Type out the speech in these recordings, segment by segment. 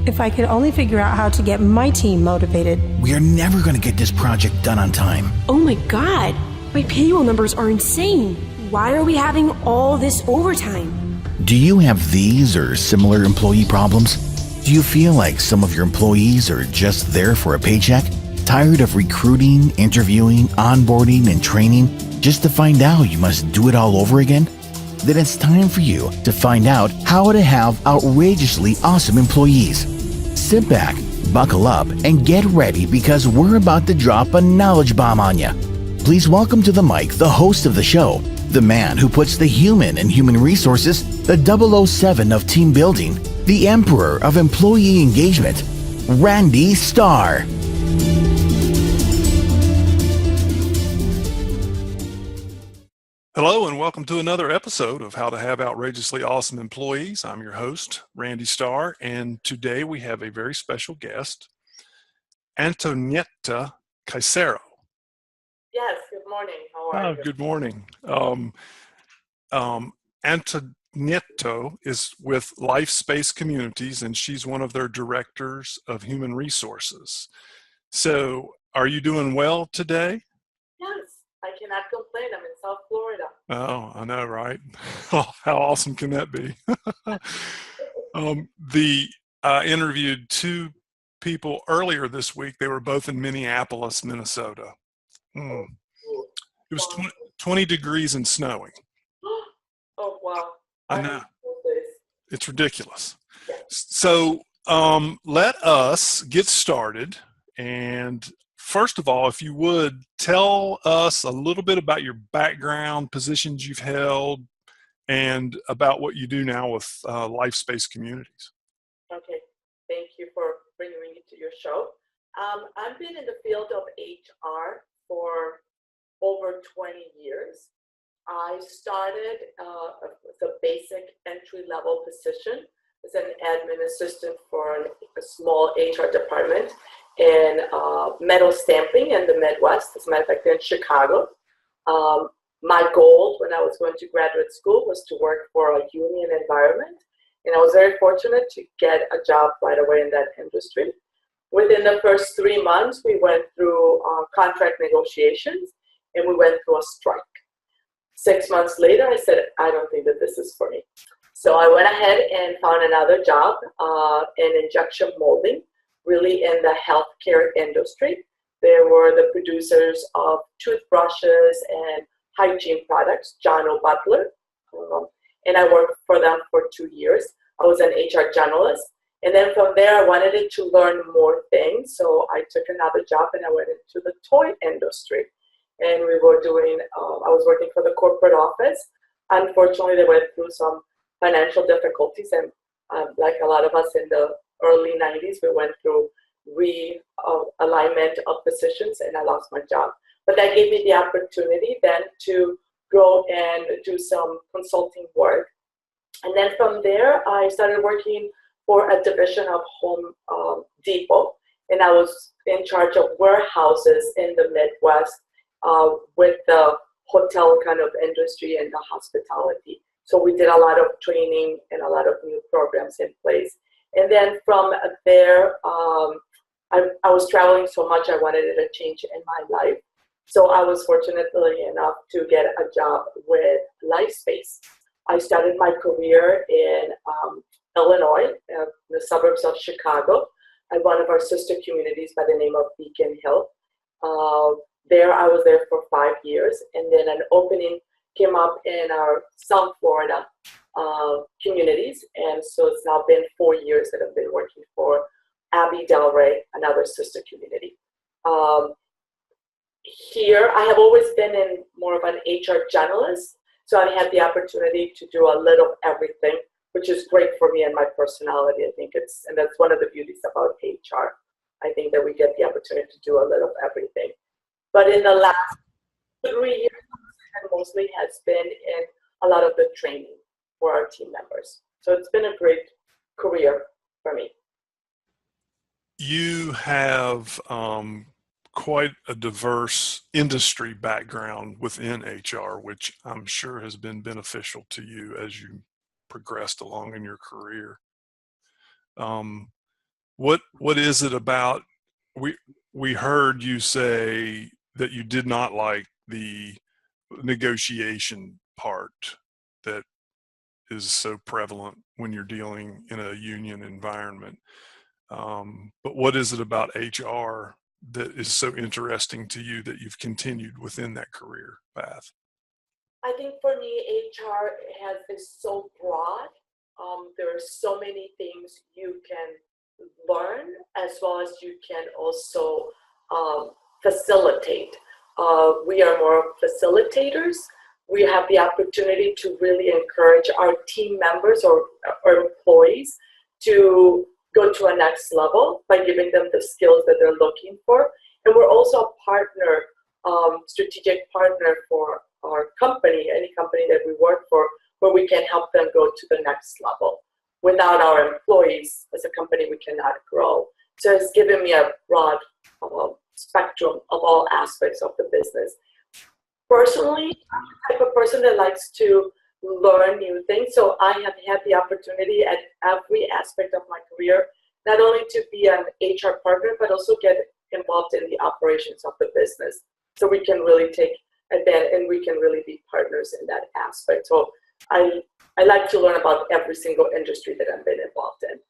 If I could only figure out how to get my team motivated. We are never going to get this project done on time. Oh my god, my payroll numbers are insane. Why are we having all this overtime? Do you have these or similar employee problems? Do you feel like some of your employees are just there for a paycheck? Tired of recruiting, interviewing, onboarding, and training just to find out you must do it all over again? Then it's time for you to find out how to have outrageously awesome employees. Sit back, buckle up, and get ready because we're about to drop a knowledge bomb on you. Please welcome to the mic the host of the show, the man who puts the human in human resources, the 007 of team building, the emperor of employee engagement, Randy Starr. Hello and welcome to another episode of How to Have Outrageously Awesome Employees. I'm your host, Randy Starr, and today we have a very special guest, Antonieta Caicedo. Yes, good morning. How are you? Good morning. Antonieta is with Lifespace Communities, and she's one of their directors of human resources. So, are you doing well today? Yes, I cannot complain. I'm in South Florida. Oh, I know, right? How awesome can that be? I interviewed two people earlier this week. They were both in Minneapolis, Minnesota. It was 20 degrees and snowing. Oh, wow. I know. It's ridiculous. Yes. So let us get started. And first of all, if you would, tell us a little bit about your background, positions you've held, and about what you do now with Lifespace Communities. Okay. Thank you for bringing me to your show. I've been in the field of HR for over 20 years. I started with a basic entry-level position as an admin assistant for a small HR department in metal stamping in the Midwest, as a matter of fact, in Chicago. My goal when I was going to graduate school was to work for a union environment, and I was very fortunate to get a job right away in that industry. Within the first 3 months, we went through contract negotiations, and we went through a strike. 6 months later, I said, I don't think that this is for me. So I went ahead and found another job in injection molding, really in the healthcare industry. They were the producers of toothbrushes and hygiene products, John O. Butler. And I worked for them for 2 years. I was an HR generalist. And then from there, I wanted to learn more things. So I took another job and I went into the toy industry. And we were doing, I was working for the corporate office. Unfortunately, they went through some financial difficulties. And like a lot of us in the early 90s, we went through realignment of positions and I lost my job. But that gave me the opportunity then to go and do some consulting work. And then from there, I started working for a division of Home Depot. And I was in charge of warehouses in the Midwest with the hotel kind of industry and the hospitality. So we did a lot of training and a lot of new programs in place. And then from there, I was traveling so much, I wanted a change in my life. So I was fortunately enough to get a job with Lifespace. I started my career in Illinois, the suburbs of Chicago, at one of our sister communities by the name of Beacon Hill. There, I was there for 5 years, and then an opening came up in our South Florida communities, and so it's now been 4 years that I've been working for Abbey Del Rey, another sister community. Here, I have always been in more of an HR generalist, so I had the opportunity to do a little of everything, which is great for me and my personality. I think and that's one of the beauties about HR. I think that we get the opportunity to do a little of everything. But in the last 3 years, and mostly has been in a lot of the training for our team members. So it's been a great career for me. You have quite a diverse industry background within HR, which I'm sure has been beneficial to you as you progressed along in your career. what is it about? We heard you say that you did not like the negotiation part that is so prevalent when you're dealing in a union environment. But what is it about HR that is so interesting to you that you've continued within that career path? I think for me, HR is so broad. There are so many things you can learn, as well as you can also facilitate. We are more facilitators. We have the opportunity to really encourage our team members or employees to go to a next level by giving them the skills that they're looking for. And we're also a partner, strategic partner for our company, any company that we work for, where we can help them go to the next level. Without our employees, as a company, we cannot grow. So it's given me a broad spectrum of all aspects of the business. Personally, I'm the type of person that likes to learn new things. So I have had the opportunity at every aspect of my career, not only to be an HR partner, but also get involved in the operations of the business. So we can really take advantage and we can really be partners in that aspect. So I like to learn about every single industry that I've been involved in.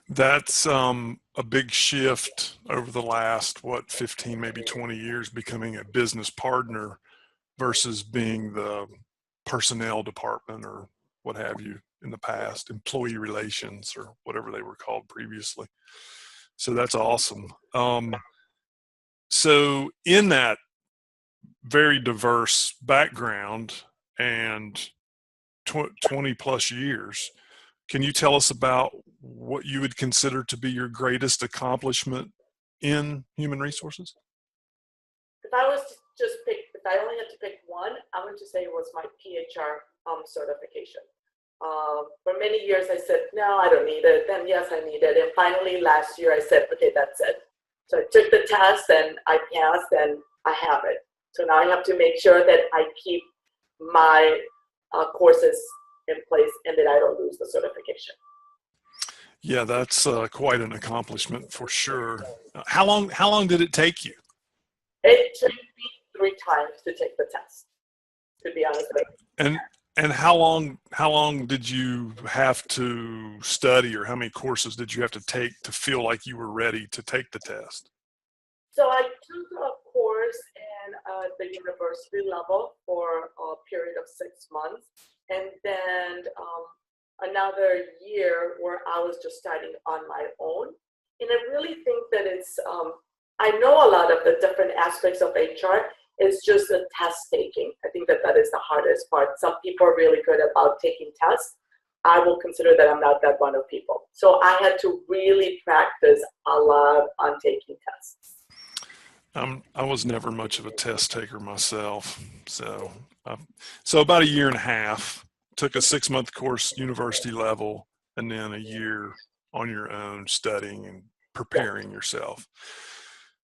That's a big shift over the last, 15, maybe 20 years, becoming a business partner versus being the personnel department or what have you in the past, employee relations or whatever they were called previously. So that's awesome. So in that very diverse background and 20 plus years, can you tell us about what you would consider to be your greatest accomplishment in human resources? If I was to just pick, if I only had to pick one, I would just say it was my PHR certification. For many years I said, no, I don't need it. Then yes, I need it. And finally last year I said, okay, that's it. So I took the test and I passed and I have it. So now I have to make sure that I keep my courses in place and that I don't lose the certification. Yeah, that's quite an accomplishment for sure. How long did it take you? It took me 3 times to take the test, to be honest with you. And how long did you have to study, or how many courses did you have to take to feel like you were ready to take the test? So I took a course in the university level for a period of 6 months, and then another year where I was just starting on my own. And I really think that it's, I know a lot of the different aspects of HR. It's just the test taking. I think that is the hardest part. Some people are really good about taking tests. I will consider that I'm not that one of people. So I had to really practice a lot on taking tests. I was never much of a test taker myself. So about a year and a half, took a 6-month course, university level, and then a year on your own studying and preparing yourself.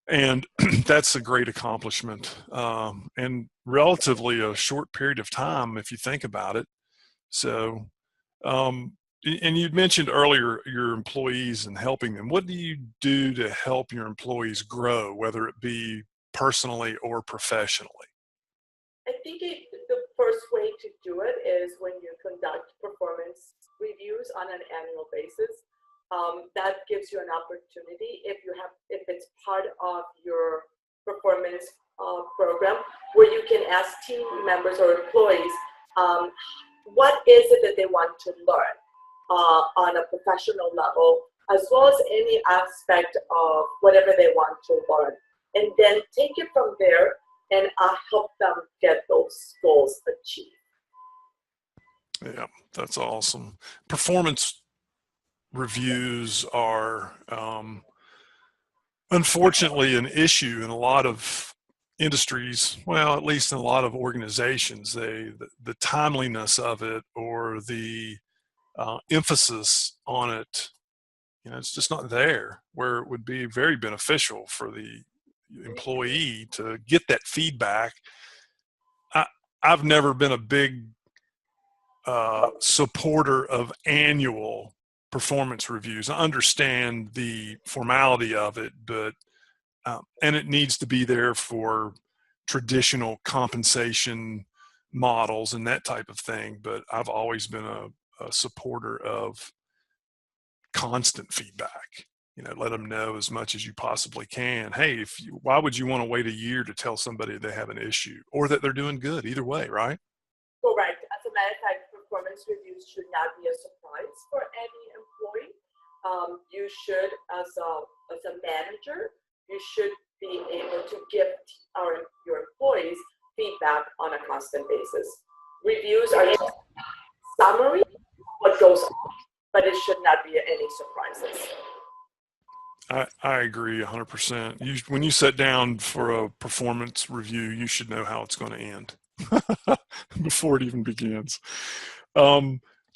And that's a great accomplishment, and relatively a short period of time if you think about it. So, and you'd mentioned earlier your employees and helping them. What do you do to help your employees grow, whether it be personally or professionally? I think the first way to do it is when you conduct performance reviews on an annual basis. That gives you an opportunity if it's part of your performance program, where you can ask team members or employees what is it that they want to learn on a professional level, as well as any aspect of whatever they want to learn, and then take it from there and help them get those goals achieved. Yeah, that's awesome. Performance reviews are unfortunately an issue in a lot of industries, well, at least in a lot of organizations. The timeliness of it, or the emphasis on it, it's just not there, where it would be very beneficial for the employee to get that feedback. I've never been a big supporter of annual performance reviews. I understand the formality of it, but and it needs to be there for traditional compensation models and that type of thing. But I've always been a supporter of constant feedback. Let them know as much as you possibly can. Hey, why would you want to wait a year to tell somebody they have an issue or that they're doing good? Either way, right? Correct. As a matter of fact, performance reviews should not be a surprise for any employee. You should, as a manager, you should be able to give your employees feedback on a constant basis. Reviews are just a summary of what goes on, but it should not be any surprises. I agree 100%. When you sit down for a performance review, you should know how it's going to end before it even begins.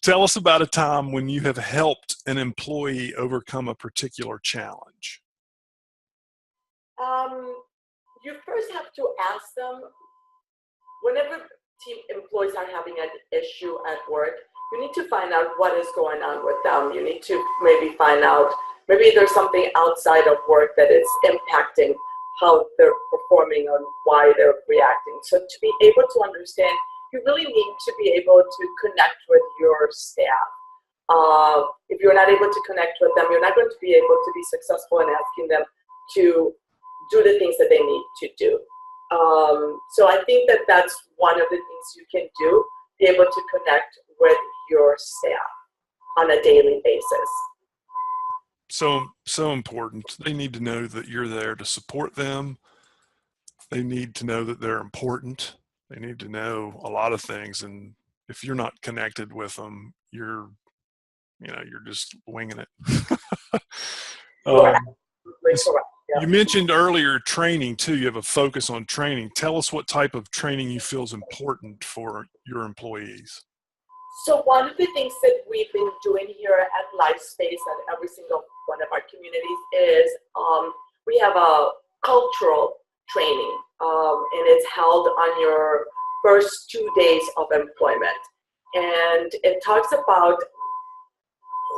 Tell us about a time when you have helped an employee overcome a particular challenge. You first have to ask them, whenever team employees are having an issue at work, you need to find out what is going on with them. You need to maybe find out, maybe there's something outside of work that is impacting how they're performing and why they're reacting. So to be able to understand, you really need to be able to connect with your staff. If you're not able to connect with them, you're not going to be able to be successful in asking them to do the things that they need to do. So I think that that's one of the things you can do, be able to connect with your staff on a daily basis. So important. They need to know that you're there to support them. They need to know that they're important. They need to know a lot of things. And if you're not connected with them, you're just winging it. Correct. Correct. Yeah. You mentioned earlier training too. You have a focus on training. Tell us what type of training you feel is important for your employees. So one of the things that we've been doing here at Lifespace and every single one of our communities is we have a cultural training, and it's held on your first 2 days of employment. And it talks about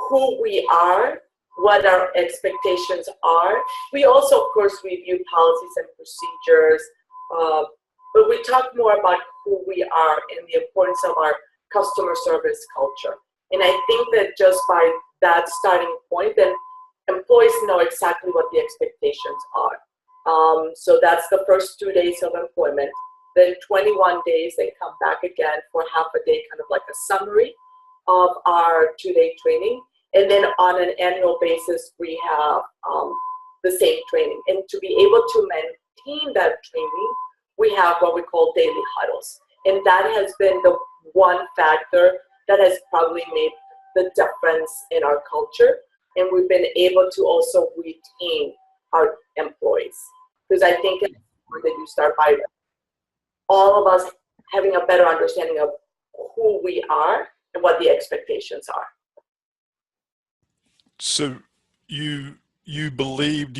who we are, what our expectations are. We also, of course, review policies and procedures, but we talk more about who we are and the importance of our customer service culture. And I think that just by that starting point, then employees know exactly what the expectations are. So that's the first 2 days of employment. Then 21 days, they come back again for half a day, kind of like a summary of our 2-day training. And then on an annual basis, we have the same training. And to be able to maintain that training, we have what we call daily huddles. And that has been the one factor that has probably made the difference in our culture. And we've been able to also retain our employees. Because I think it's important that you start by all of us having a better understanding of who we are and what the expectations are. So you believe,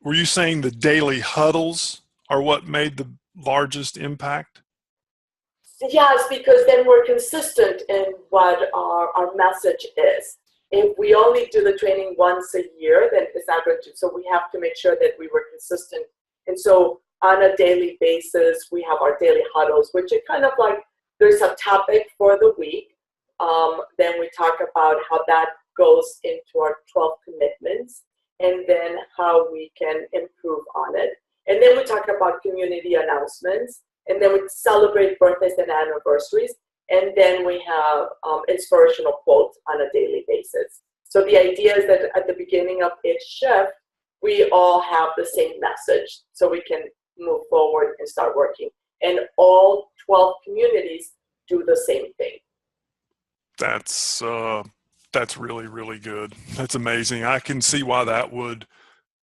were you saying the daily huddles are what made the largest impact? Yes, because then we're consistent in what our message is. If we only do the training once a year, then it's not going to, so we have to make sure that we were consistent. And so on a daily basis, we have our daily huddles, which is kind of like, there's a topic for the week. Then we talk about how that goes into our 12 commitments, and then how we can improve on it. And then we talk about community announcements, and then we celebrate birthdays and anniversaries, and then we have inspirational quotes on a daily basis. So the idea is that at the beginning of each shift, we all have the same message, so we can move forward and start working. And all 12 communities do the same thing. That's really, really good. That's amazing. I can see why that would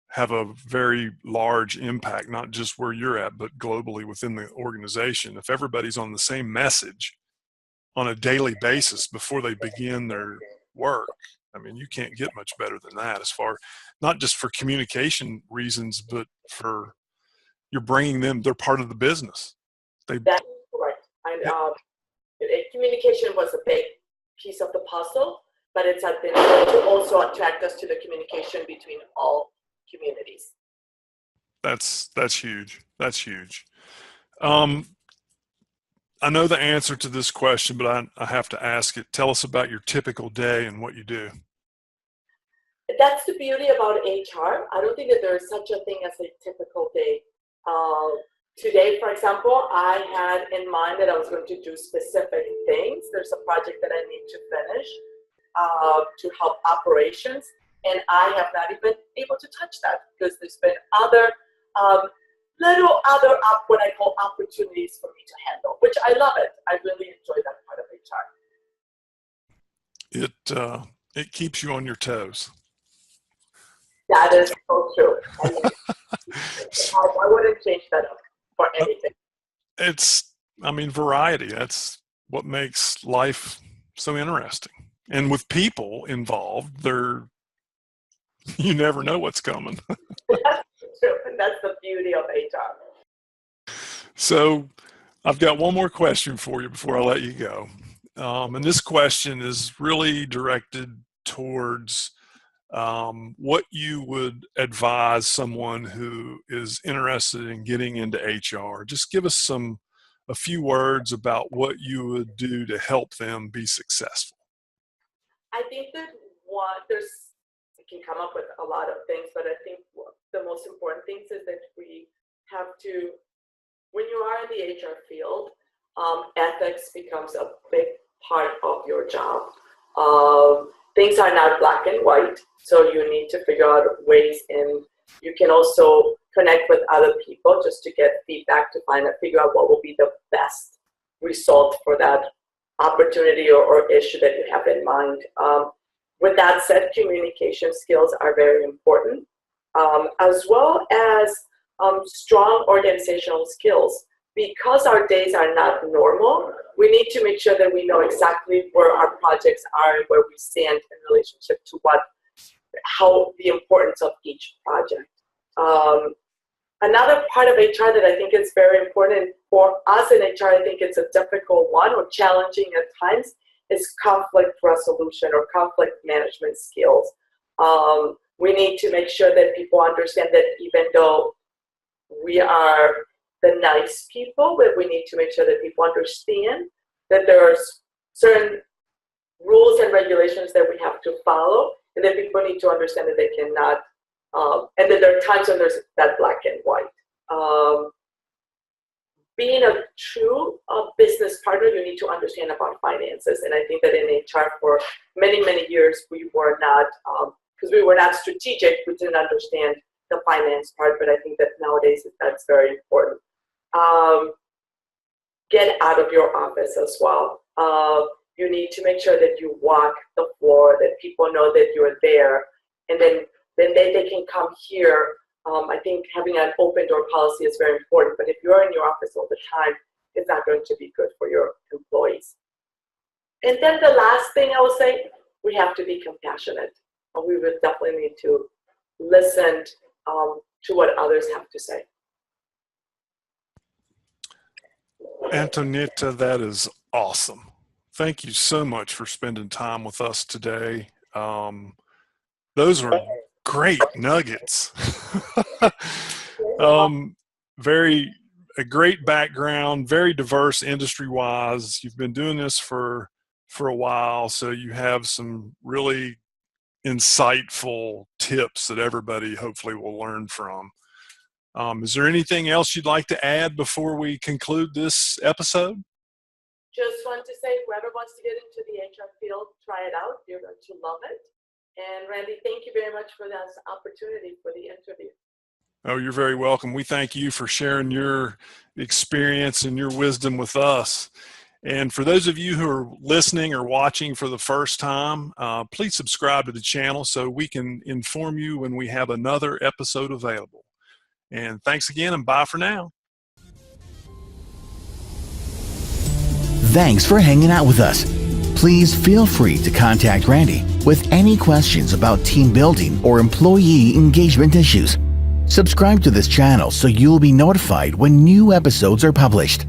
have a very large impact, not just where you're at, but globally within the organization. If everybody's on the same message on a daily basis before they begin their work, I mean, you can't get much better than that, as far, not just for communication reasons, but for you're bringing them, they're part of the business. That's correct. And communication was a big piece of the puzzle, but it's been able to also attract us to the communication between all communities. That's huge. That's huge. I know the answer to this question, but I have to ask it. Tell us about your typical day and what you do. That's the beauty about HR. I don't think that there is such a thing as a typical day. Today, for example, I had in mind that I was going to do specific things. There's a project that I need to finish to help operations, and I have not even been able to touch that because there's been other what I call opportunities for me to handle, which I love it. I really enjoy that part of HR. It keeps you on your toes. That is so true. I wouldn't change that up for anything. It's, variety. That's what makes life so interesting. And with people involved, you never know what's coming. That's true, and that's the beauty of HR. So I've got one more question for you before I let you go. And this question is really directed towards what you would advise someone who is interested in getting into HR. Just give us a few words about what you would do to help them be successful. I think that you can come up with a lot of things, but I think the most important things is that we have to, when you are in the HR field, ethics becomes a big part of your job. Things are not black and white, so you need to figure out ways, and you can also connect with other people just to get feedback to figure out what will be the best result for that opportunity or issue that you have in mind. With that said, communication skills are very important, as well as strong organizational skills. Because our days are not normal, we need to make sure that we know exactly where our projects are and where we stand in relationship to how the importance of each project. Another part of HR that I think is very important for us in HR, I think it's a difficult one or challenging at times, is conflict resolution or conflict management skills. We need to make sure that people understand that even though we are the nice people, but we need to make sure that people understand that there are certain rules and regulations that we have to follow, and that people need to understand that they cannot, and that there are times when there's that black and white. Being a true business partner, you need to understand about finances, and I think that in HR for many, many years we were not, because we were not strategic, we didn't understand the finance part, but I think that nowadays that's very important. Get out of your office as well. You need to make sure that you walk the floor, that people know that you're there, and then they can come here. I think having an open door policy is very important, but if you're in your office all the time, it's not going to be good for your employees. And then the last thing I will say, we have to be compassionate. We will definitely need to listen to what others have to say. Antonieta, that is awesome. Thank you so much for spending time with us today. Those are great nuggets. A great background, very diverse industry-wise. You've been doing this for a while, so you have some really insightful tips that everybody hopefully will learn from. Is there anything else you'd like to add before we conclude this episode? Just want to say, whoever wants to get into the HR field, try it out. You're going to love it. And Randy, thank you very much for this opportunity for the interview. Oh, you're very welcome. We thank you for sharing your experience and your wisdom with us. And for those of you who are listening or watching for the first time, please subscribe to the channel so we can inform you when we have another episode available. And thanks again, and bye for now. Thanks for hanging out with us. Please feel free to contact Randy with any questions about team building or employee engagement issues. Subscribe to this channel so you'll be notified when new episodes are published.